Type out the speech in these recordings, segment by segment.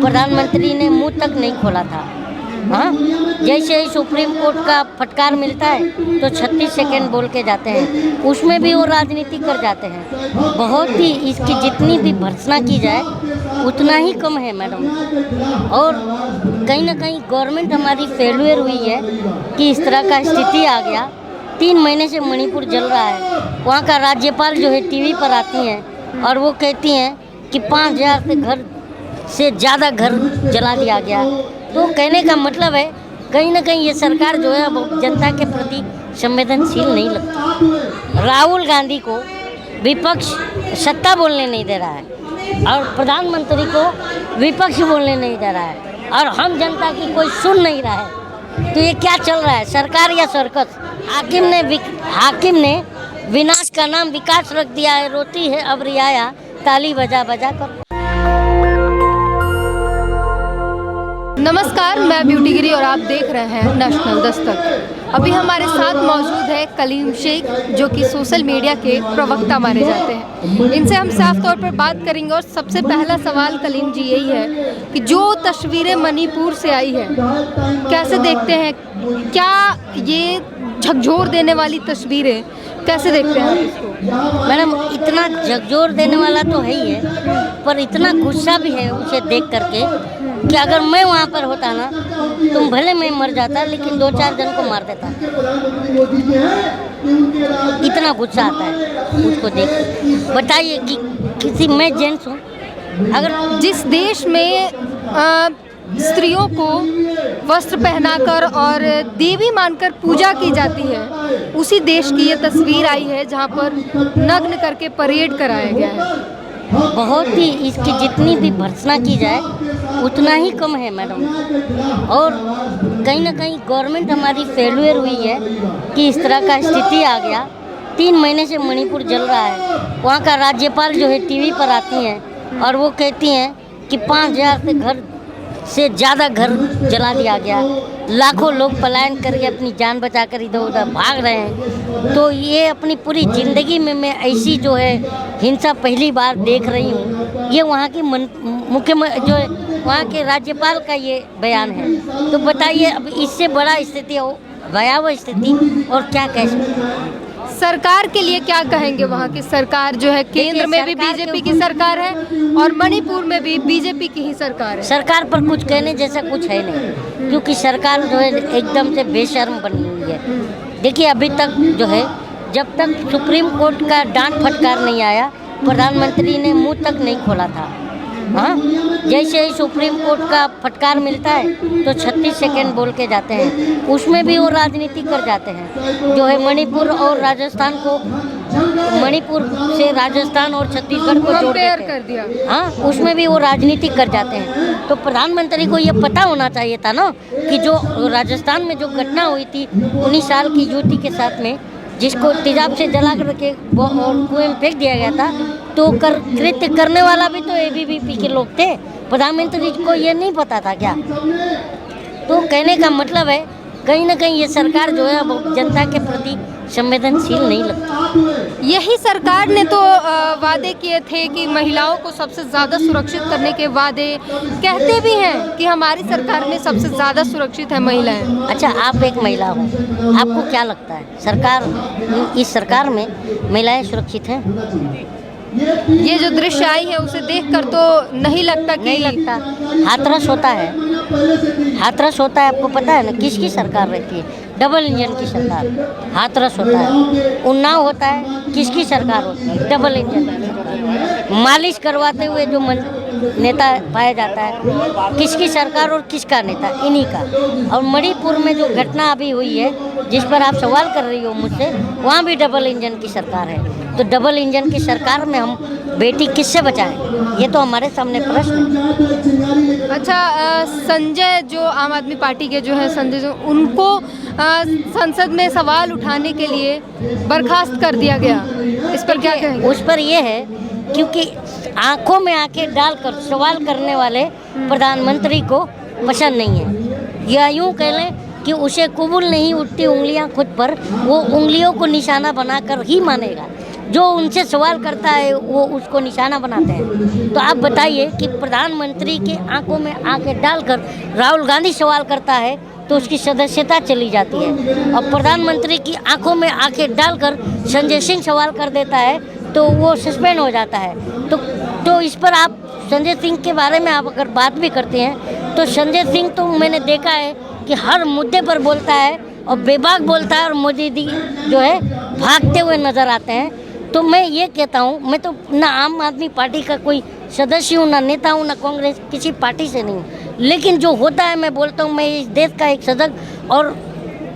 प्रधानमंत्री ने मुंह तक नहीं खोला था। हाँ, जैसे ही सुप्रीम कोर्ट का फटकार मिलता है तो 36 सेकंड बोल के जाते हैं, उसमें भी वो राजनीति कर जाते हैं। बहुत ही इसकी जितनी भी भर्त्सना की जाए उतना ही कम है मैडम। और कहीं ना कहीं गवर्नमेंट हमारी फेल्यूर हुई है कि इस तरह का स्थिति आ गया। 3 महीने से मणिपुर जल रहा है। वहाँ का राज्यपाल जो है टीवी पर आती हैं और वो कहती हैं कि 5000 से ज़्यादा घर जला दिया गया। तो कहने का मतलब है कहीं ना कहीं ये सरकार जो है वो जनता के प्रति संवेदनशील नहीं लगती। राहुल गांधी को विपक्ष सत्ता बोलने नहीं दे रहा है और प्रधानमंत्री को विपक्ष बोलने नहीं दे रहा है, और हम जनता की कोई सुन नहीं रहा है। तो ये क्या चल रहा है, सरकार या सर्कस? हाकिम ने विनाश का नाम विकास रख दिया है। रोती है अब रियाया ताली बजा बजा कर। नमस्कार, मैं ब्यूटी गिरी और आप देख रहे हैं नेशनल दस्तक। अभी हमारे साथ मौजूद है कलीम शेख, जो कि सोशल मीडिया के प्रवक्ता माने जाते हैं। इनसे हम साफ तौर पर बात करेंगे और सबसे पहला सवाल कलीम जी यही है कि जो तस्वीरें मणिपुर से आई है कैसे देखते हैं? क्या ये झकझोर देने वाली तस्वीरें कैसे देखते हैं इसको? मैडम, इतना झकझोर देने वाला तो है ही है, पर इतना गुस्सा भी है उसे देख करके कि अगर मैं वहाँ पर होता ना, तुम भले मैं मर जाता लेकिन 2-4 जन को मार देता। इतना गुस्सा आता है उसको देख। बताइए कि किसी मैं जेंट्स हूँ, अगर जिस देश में स्त्रियों को वस्त्र पहनाकर और देवी मानकर पूजा की जाती है, उसी देश की ये तस्वीर आई है जहाँ पर नग्न करके परेड कराया गया है। बहुत ही इसकी जितनी भी भर्त्सना की जाए उतना ही कम है मैडम। और कहीं ना कहीं गवर्नमेंट हमारी फेल्यूर हुई है कि इस तरह का स्थिति आ गया। 3 महीने से मणिपुर जल रहा है। वहाँ का राज्यपाल जो है टीवी पर आती हैं और वो कहती हैं कि 5000 से ज़्यादा घर जला दिया गया। लाखों लोग पलायन करके अपनी जान बचाकर इधर उधर भाग रहे हैं। तो ये अपनी पूरी ज़िंदगी में मैं ऐसी जो है हिंसा पहली बार देख रही हूँ। ये वहाँ की मुख्यमंत्री जो वहाँ के राज्यपाल का ये बयान है। तो बताइए अब इससे बड़ा स्थिति हो, भयावह स्थिति और क्या कह सकते हैं? सरकार के लिए क्या कहेंगे? वहाँ की सरकार जो है केंद्र में भी बीजेपी की सरकार है और मणिपुर में भी बीजेपी की ही सरकार है। सरकार पर कुछ कहने जैसा कुछ है नहीं, क्योंकि सरकार जो है एकदम से बेशर्म बनी हुई है। देखिए अभी तक जो है, जब तक सुप्रीम कोर्ट का डांट फटकार नहीं आया, प्रधानमंत्री ने मुंह तक नहीं खोला था। हाँ, जैसे ही सुप्रीम कोर्ट का फटकार मिलता है तो 36 सेकंड बोल के जाते हैं, उसमें भी वो राजनीति कर जाते हैं। जो है मणिपुर और राजस्थान को, मणिपुर से राजस्थान और छत्तीसगढ़ को जोड़ देते कर दिया। हाँ, उसमें भी वो राजनीति कर जाते हैं। तो प्रधानमंत्री को ये पता होना चाहिए था ना कि जो राजस्थान में जो घटना हुई थी 19 साल की युवती के साथ में, जिसको तेजाब से जला कर के कुएं में फेंक दिया गया था, तो कृत्य करने वाला भी तो एबीवीपी के लोग थे। प्रधानमंत्री को ये नहीं पता था क्या? तो कहने का मतलब है कहीं ना कहीं ये सरकार जो है वो जनता के प्रति संवेदनशील नहीं लगती। यही सरकार ने तो वादे किए थे कि महिलाओं को सबसे ज़्यादा सुरक्षित करने के वादे कहते भी हैं कि हमारी सरकार में सबसे ज़्यादा सुरक्षित है महिलाएं। अच्छा, आप एक महिला हो, आपको क्या लगता है इस सरकार में महिलाएं सुरक्षित हैं? ये जो दृश्य आई है उसे देखकर तो नहीं लगता कि नहीं लगता। हाथरस होता है, हाथरस होता है, आपको पता है ना किसकी सरकार रहती है? डबल इंजन की सरकार। हाथरस होता है। उन्नाव होता है, किसकी सरकार होती है? Double engine. मालिश करवाते हुए जो नेता पाया जाता है, किसकी सरकार और किसका नेता? इन्हीं का। और मणिपुर में जो घटना अभी हुई है जिस पर आप सवाल कर रही हो मुझसे, वहाँ भी डबल इंजन की सरकार है। तो डबल इंजन की सरकार में हम बेटी किससे बचाएं? ये तो हमारे सामने प्रश्न है। अच्छा, संजय जो आम आदमी पार्टी के जो है संजय, उनको संसद में सवाल उठाने के लिए बर्खास्त कर दिया गया, इस पर क्या कहेंगे? उस पर यह है क्योंकि आंखों में आंखें डालकर सवाल करने वाले प्रधानमंत्री को पसंद नहीं है, या यूँ कह लें कि उसे कबूल नहीं उठती उंगलियां खुद पर, वो उंगलियों को निशाना बनाकर ही मानेगा। जो उनसे सवाल करता है वो उसको निशाना बनाते हैं। तो आप बताइए कि प्रधानमंत्री के आंखों में आंखें डालकर राहुल गांधी सवाल करता है तो उसकी सदस्यता चली जाती है, और प्रधानमंत्री की आंखों में आंखें डालकर संजय सिंह सवाल कर देता है तो वो सस्पेंड हो जाता है। तो इस पर आप संजय सिंह के बारे में आप अगर बात भी करते हैं तो संजय सिंह तो मैंने देखा है कि हर मुद्दे पर बोलता है और बेबाक बोलता है, और मोदी जी जो है भागते हुए नज़र आते हैं। तो मैं ये कहता हूँ, मैं तो ना आम आदमी पार्टी का कोई सदस्य हूँ, ना नेता हूँ, ना कांग्रेस किसी पार्टी से नहीं हूँ, लेकिन जो होता है मैं बोलता हूँ। मैं इस देश का एक सजग और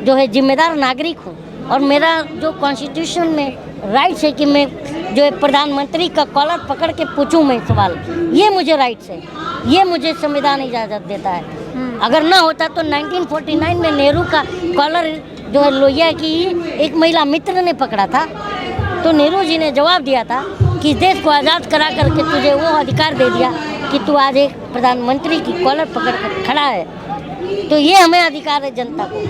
जो है जिम्मेदार नागरिक हूँ, और मेरा जो कॉन्स्टिट्यूशन में राइट्स है कि मैं जो है प्रधानमंत्री का कॉलर पकड़ के पूछूं मैं सवाल, ये मुझे राइट्स है, ये मुझे संविधान इजाज़त देता है। अगर ना होता तो 1949 में नेहरू का कॉलर जो है लोहिया की एक महिला मित्र ने पकड़ा था, तो नेहरू जी ने जवाब दिया था कि देश को आज़ाद करा करके तुझे वो अधिकार दे दिया कि तू आज एक प्रधानमंत्री की कॉलर पकड़ कर खड़ा है। तो ये हमें अधिकार है जनता को।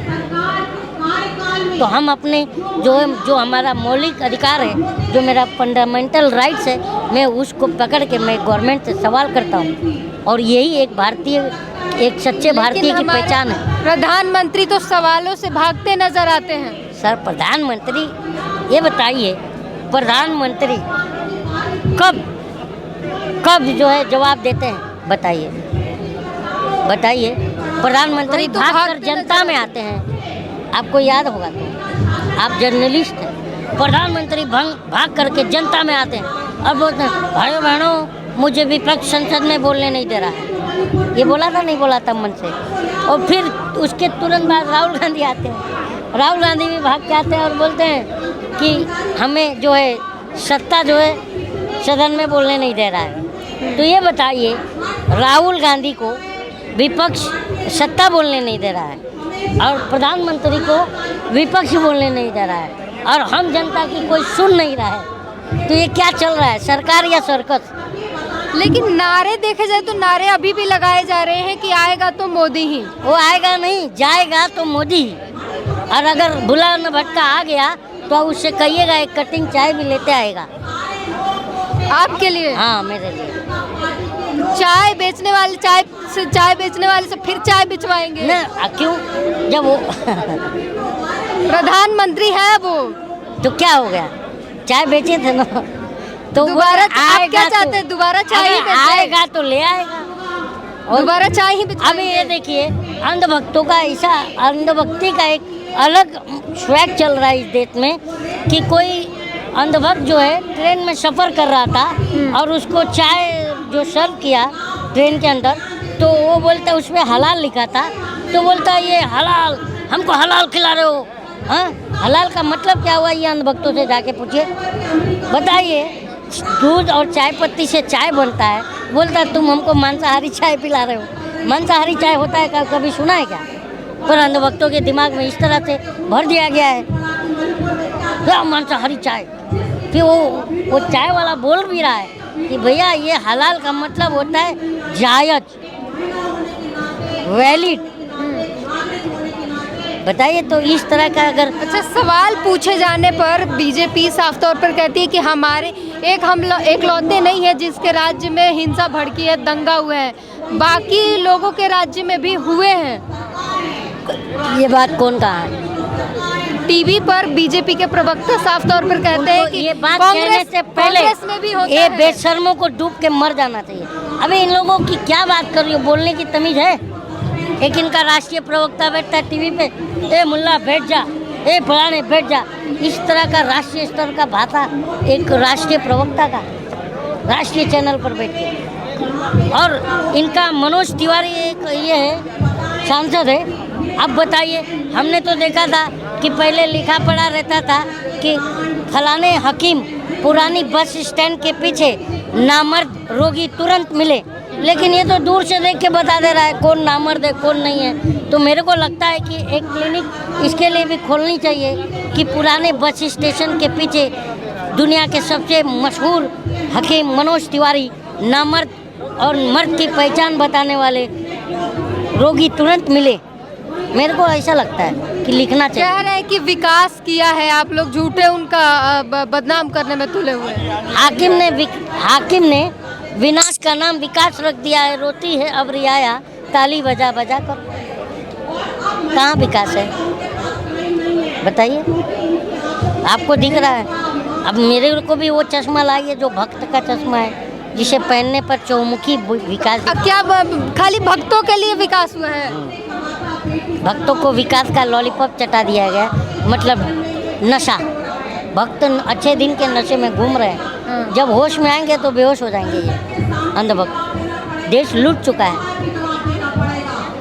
तो हम अपने जो हमारा मौलिक अधिकार है, जो मेरा फंडामेंटल राइट्स है, मैं उसको पकड़ के मैं गवर्नमेंट से सवाल करता हूँ, और यही एक भारतीय, एक सच्चे भारतीय की पहचान है। प्रधानमंत्री तो सवालों से भागते नजर आते हैं। सर प्रधानमंत्री, ये बताइए प्रधानमंत्री कब जो है जवाब देते हैं, बताइए प्रधानमंत्री तो भागकर जनता में आते हैं। आपको याद होगा तो, आप जर्नलिस्ट हैं, प्रधानमंत्री भाग करके जनता में आते हैं और बोलते हैं भाइयों बहनों मुझे विपक्ष संसद में बोलने नहीं दे रहा है। ये बोला था, नहीं बोला था मन से। और फिर उसके तुरंत बाद राहुल गांधी आते हैं, राहुल गांधी भी भाग के आते हैं और बोलते हैं कि हमें जो है सत्ता जो है सदन में बोलने नहीं दे रहा है। तो ये बताइए राहुल गांधी को विपक्ष सत्ता बोलने नहीं दे रहा है और प्रधानमंत्री को विपक्ष बोलने नहीं दे रहा है, और हम जनता की कोई सुन नहीं रहा है। तो ये क्या चल रहा है, सरकार या सर्कस? लेकिन नारे देखे जाए तो नारे अभी भी लगाए जा रहे हैं कि आएगा तो मोदी ही। वो आएगा नहीं, जाएगा तो मोदी ही। और अगर भुला न भटका आ गया तो उससे कहिएगा एक कटिंग चाय भी लेते आएगा। आपके लिए? हाँ, मेरे लिए। चाय बेचने वाले से फिर चाय बिचवाएंगे ना, क्यों? जब वो प्रधानमंत्री है वो, तो क्या हो गया, चाय बेचे थे ना, तो दोबारा आप क्या चाहते तो हैं? दोबारा चाय ही बेचे? आएगा तो ले आएगा, और दोबारा चाय ही बिचवाएंगे। अभी ये देखिए अंधभक्तों का ऐसा, अंधभक्ति का एक अलग स्वैग चल रहा है इस देश में कि कोई अंधभक्त जो है ट्रेन में सफ़र कर रहा था और उसको चाय जो सर्व किया ट्रेन के अंदर, तो वो बोलता उसमें हलाल लिखा था, तो बोलता ये हलाल, हमको हलाल खिला रहे हो। हाँ, हलाल का मतलब क्या हुआ, ये अंधभक्तों से जाके पूछिए। बताइए, दूध और चाय पत्ती से चाय बनता है, बोलता तुम हमको मांसाहारी चाय पिला रहे हो। मांसाहारी चाय होता है कभी सुना है क्या? पर अंधभक्तों के दिमाग में इस तरह से भर दिया गया है, क्या मांसाहारी चाय। फिर वो चाय वाला बोल भी रहा है कि भैया ये हलाल का मतलब होता है जायज, वैलिड। बताइए, तो इस तरह का अगर अच्छा, सवाल पूछे जाने पर बीजेपी साफ तौर पर कहती है कि हमारे एकलौते नहीं है जिसके राज्य में हिंसा भड़की है, दंगा हुए हैं, बाकी लोगों के राज्य में भी हुए हैं। ये बात कौन कहा है? टीवी पर बीजेपी के प्रवक्ता साफ तौर पर कहते हैं कि ये बात कहने से पहले में भी होता ये है। बेशर्मों को डूब के मर जाना चाहिए। अबे इन लोगों की क्या बात कर रही हो, बोलने की तमीज है? एक इनका राष्ट्रीय प्रवक्ता बैठता है टीवी पे, ए मुल्ला बैठ जा, ए फलाने बैठ जा। इस तरह का राष्ट्रीय स्तर का भाषा एक राष्ट्रीय प्रवक्ता का राष्ट्रीय चैनल पर बैठ के। और इनका मनोज तिवारी एक ये है सांसद है। अब बताइए, हमने तो देखा था कि पहले लिखा पढ़ा रहता था कि फलाने हकीम पुरानी बस स्टैंड के पीछे नामर्द रोगी तुरंत मिले, लेकिन ये तो दूर से देख के बता दे रहा है कौन नामर्द है कौन नहीं है। तो मेरे को लगता है कि एक क्लिनिक इसके लिए भी खोलनी चाहिए कि पुराने बस स्टेशन के पीछे दुनिया के सबसे मशहूर हकीम मनोज तिवारी नामर्द और मर्द की पहचान बताने वाले रोगी तुरंत मिले, मेरे को ऐसा लगता है कि लिखना चाहिए। कह रहे हैं कि विकास किया है, आप लोग झूठे उनका बदनाम करने में तुले हुए हैं। हाकिम ने विनाश का नाम विकास रख दिया है। रोती है अब रियाया ताली बजा बजा कर। कहाँ विकास है बताइए? आपको दिख रहा है? अब मेरे को भी वो चश्मा लाइए जो भक्त का चश्मा है, जिसे पहनने पर चौमुखी विकास। क्या खाली भक्तों के लिए विकास हुआ है? भक्तों को विकास का लॉलीपॉप चटा दिया गया, मतलब नशा। भक्त अच्छे दिन के नशे में घूम रहे हैं, जब होश में आएंगे तो बेहोश हो जाएंगे। ये अंधभक्त। देश लूट चुका है।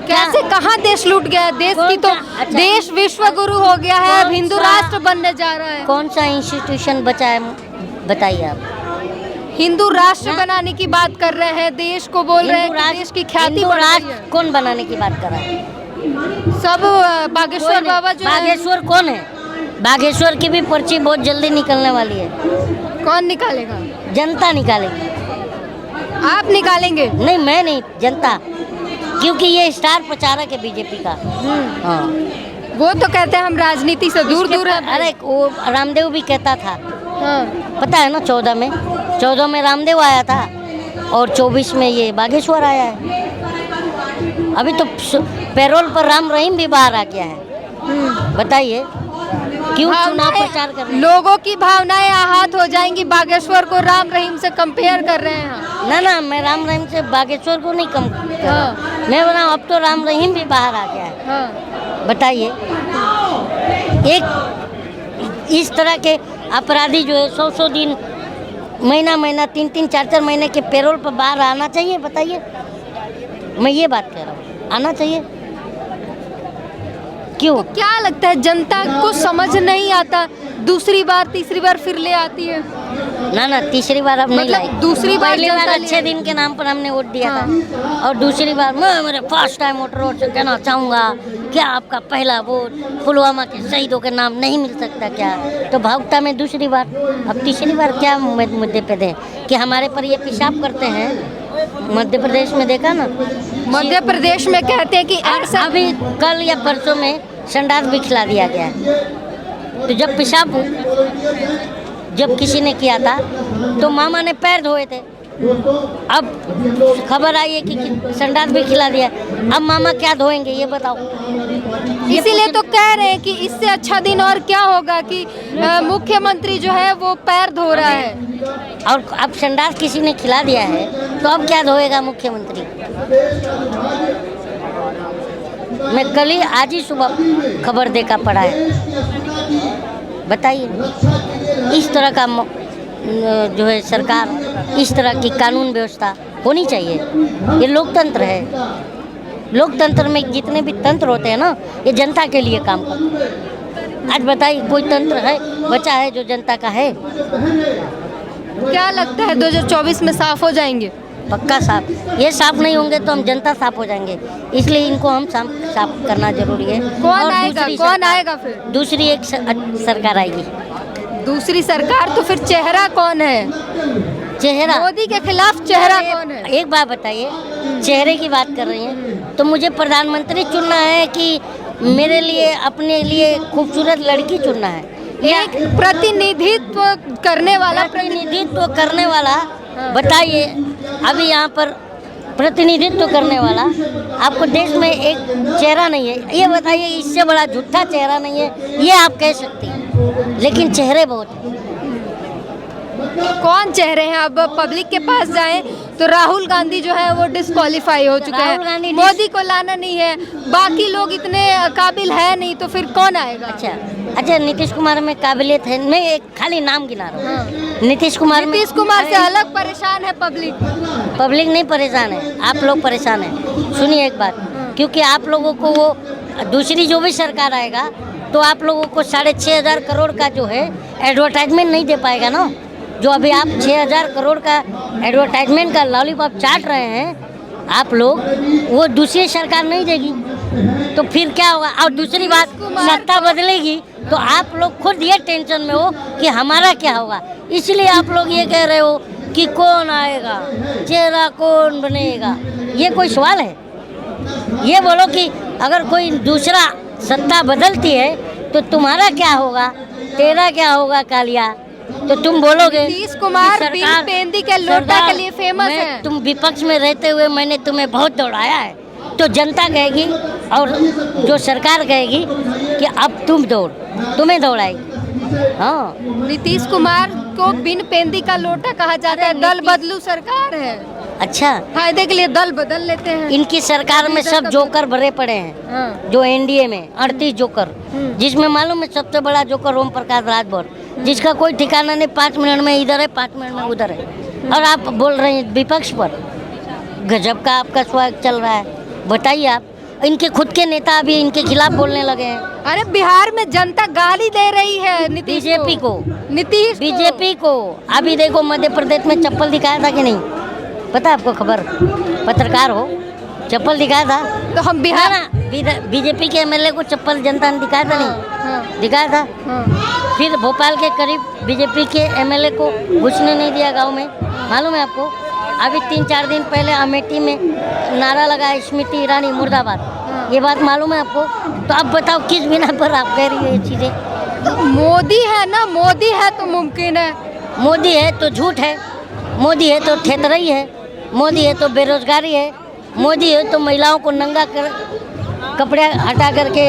कैसे कहाँ देश लूट गया है? देश की तो देश विश्व गुरु हो गया है, अब हिंदू राष्ट्र बनने जा रहा है। कौन सा इंस्टीट्यूशन बचा है बताइए आप? हिंदू राष्ट्र बनाने की बात कर रहे हैं, देश को बोल रहे हैं कि देश की ख्याति बढ़ रही है। कौन बनाने की बात कर रहा है? सब बागेश्वर बाबा जो बागेश्वर कौन है? बागेश्वर की भी पर्ची बहुत जल्दी निकलने वाली है। कौन निकालेगा? जनता निकालेगी। आप निकालेंगे? नहीं, मैं नहीं, जनता। क्योंकि ये स्टार प्रचारक है बीजेपी का। हाँ। वो तो कहते हैं हम राजनीति से दूर दूर हैं। अरे वो रामदेव भी कहता था। हाँ। पता है ना? 14 में रामदेव आया था और 24 में ये बागेश्वर आया है। अभी तो पैरोल पर राम रहीम भी बाहर आ गया है। बताइए क्यों चुनाव प्रचार कर रहे हैं? लोगों की भावनाएं आहत हो जाएंगी। बागेश्वर को राम रहीम से कंपेयर कर रहे हैं। ना, मैं राम रहीम से बागेश्वर को नहीं कम कर रहा। मैं बना अब तो राम रहीम भी बाहर आ गया है। बताइए, एक इस तरह के अपराधी जो है 100 दिन, महीना 3 4 महीने के पैरोल पर बाहर आना चाहिए? बताइए, मैं ये बात कह रहा हूँ, आना चाहिए। क्यों? तो क्या लगता है जनता को समझ नहीं आता? दूसरी बार तीसरी बार फिर ले आती है। ना, तीसरी बार अब नहीं लाई। दूसरी बार पहली बार अच्छे दिन के नाम पर हमने वोट दिया था, और दूसरी बार मैं मेरे फर्स्ट टाइम वोटर वोट से कहना चाहूँगा क्या आपका पहला वोट पुलवामा के शहीदों के नाम नहीं मिल सकता क्या? तो भावुकता में दूसरी बार, अब तीसरी बार क्या मुद्दे पे दें कि हमारे पर ये पेशाब करते हैं? मध्य प्रदेश में देखा ना, मध्य प्रदेश में कहते हैं कि ऐसा अभी कल या परसों में संडास भी खिला दिया गया है। तो जब पेशाब जब किसी ने किया था तो मामा ने पैर धोए थे। अब खबर आई है कि संडास भी खिला दिया, अब मामा क्या धोएंगे ये बताओ? इसीलिए तो कह रहे हैं कि इससे अच्छा दिन और क्या होगा कि मुख्यमंत्री जो है वो पैर धो रहा है। और अब संडास किसी ने खिला दिया है तो अब क्या धोएगा मुख्यमंत्री? मैं कल ही आज ही सुबह खबर देखा पड़ा है। बताइए, इस तरह का जो है सरकार, इस तरह की कानून व्यवस्था होनी चाहिए। ये लोकतंत्र है। लोकतंत्र में जितने भी तंत्र होते हैं ना, ये जनता के लिए काम करते हैं। आज बताइए कोई तंत्र है बचा है जो जनता का है? क्या लगता है 2024 में साफ हो जाएंगे? पक्का साफ। ये साफ नहीं होंगे तो हम जनता साफ हो जाएंगे, इसलिए इनको हम साफ करना जरूरी है। कौन आएगा फिर? दूसरी एक सरकार आएगी। दूसरी सरकार तो फिर चेहरा कौन है? चेहरा मोदी के खिलाफ चेहरा कौन है? एक बात बताइए, चेहरे की बात कर रही हैं तो मुझे प्रधानमंत्री चुनना है कि मेरे लिए अपने लिए खूबसूरत लड़की चुनना है? एक प्रतिनिधित्व करने वाला बताइए। अभी यहाँ पर प्रतिनिधित्व करने वाला आपको देश में एक चेहरा नहीं है, ये बताइए। इससे बड़ा झूठा चेहरा नहीं है ये आप कह सकते हैं, लेकिन चेहरे बहुत हैं। कौन चेहरे हैं? अब पब्लिक के पास जाएं तो राहुल गांधी जो है वो डिस्क्वालीफाई हो चुके हैं। मोदी को लाना नहीं है, बाकी लोग इतने काबिल है नहीं, तो फिर कौन आएगा? अच्छा, नीतीश कुमार में काबिलियत है? मैं एक खाली नाम गिना रहा हूँ। नीतीश कुमार से अलग परेशान है पब्लिक नहीं परेशान है, आप लोग परेशान हैं। सुनिए एक बात, क्योंकि आप लोगों को वो दूसरी जो भी सरकार आएगा तो आप लोगों को 6,500 करोड़ का जो है एडवर्टाइजमेंट नहीं दे पाएगा ना। जो अभी आप 6,000 करोड़ का एडवर्टाइजमेंट का लॉलीपॉप चाट रहे हैं आप लोग, वो दूसरी सरकार नहीं देगी। तो फिर क्या होगा? और दूसरी बात, सत्ता बदलेगी तो आप लोग खुद ये टेंशन में हो कि हमारा क्या होगा। इसलिए आप लोग ये कह रहे हो कि कौन आएगा, चेहरा कौन बनेगा। ये कोई सवाल है? ये बोलो कि अगर कोई दूसरा सत्ता बदलती है तो तुम्हारा क्या होगा, तेरा क्या होगा कालिया? तो तुम बोलोगे नीतीश कुमार कि बिन पेंदी के लोटा सरदार, के लिए फेमस मैं- है। तुम विपक्ष में रहते हुए मैंने तुम्हें बहुत दौड़ाया है, तो जनता कहेगी और जो सरकार कहेगी कि अब तुम दौड़, तुम्हें दौड़ाएगी। हाँ, नीतीश कुमार को बिन पेंदी का लोटा कहा जाता है। अरे दल नीतीश- बदलू सरकार है, अच्छा, फायदे के लिए दल बदल लेते हैं। इनकी सरकार में सब जोकर भरे पड़े हैं। हाँ। जो एनडीए में 38 जोकर, जिसमें मालूम है सबसे बड़ा जोकर ओम प्रकाश राजभर, जिसका कोई ठिकाना नहीं, 5 मिनट में इधर है, 5 मिनट में उधर है। और आप बोल रहे हैं विपक्ष पर, गजब का आपका स्वागत चल रहा है। बताइए आप, इनके खुद के नेता अभी इनके खिलाफ बोलने लगे हैं। अरे बिहार में जनता गाली दे रही है नीतीश बीजेपी को, नीतीश बीजेपी को। अभी देखो मध्य प्रदेश में चप्पल दिखाया था कि नहीं, पता है आपको? खबर, पत्रकार हो, चप्पल दिखाया था तो हम बिहार बीजेपी के एमएलए को चप्पल जनता ने दिखाया था नहीं? हाँ, दिखाया था। हाँ। फिर भोपाल के करीब बीजेपी के एमएलए को घुसने नहीं दिया गांव में, मालूम है आपको? अभी 3-4 दिन पहले अमेठी में नारा लगा स्मृति ईरानी मुर्दाबाद, ये बात मालूम है आपको? तो अब बताओ किस बिना पर आप कह रही हो ये चीज़ें? तो मोदी है ना, मोदी है तो मुमकिन है। मोदी है तो झूठ है, मोदी है तो ठेतरई है, मोदी है तो बेरोजगारी है, मोदी है तो महिलाओं को नंगा कर कपड़े हटा करके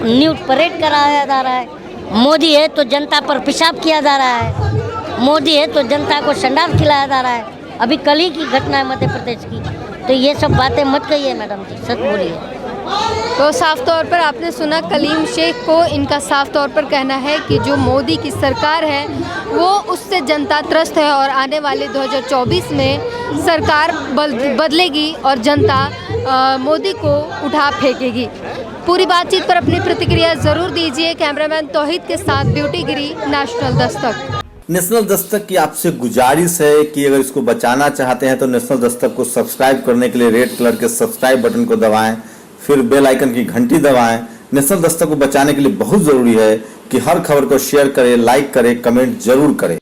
न्यूड परेड कराया जा रहा है, मोदी है तो जनता पर पेशाब किया जा रहा है, मोदी है तो जनता को संडास खिलाया जा रहा है। अभी कल ही की घटना है मध्य प्रदेश की। तो ये सब बातें मत कहिए मैडम जी, सच बोलिए। तो साफ तौर पर आपने सुना कलीम शेख को, इनका साफ तौर पर कहना है कि जो मोदी की सरकार है वो उससे जनता त्रस्त है और आने वाले 2024 में सरकार बदलेगी और जनता मोदी को उठा फेंकेगी। पूरी बातचीत पर अपनी प्रतिक्रिया ज़रूर दीजिए। कैमरामैन तौहीद के साथ ब्यूटी गिरी, नेशनल दस्तक। नेशनल दस्तक की आपसे गुजारिश है कि अगर इसको बचाना चाहते हैं तो नेशनल दस्तक को सब्सक्राइब करने के लिए रेड कलर के सब्सक्राइब बटन को दबाएं, फिर बेल आइकन की घंटी दबाएं। नेशनल दस्तक को बचाने के लिए बहुत जरूरी है कि हर खबर को शेयर करें, लाइक करें, कमेंट जरूर करें।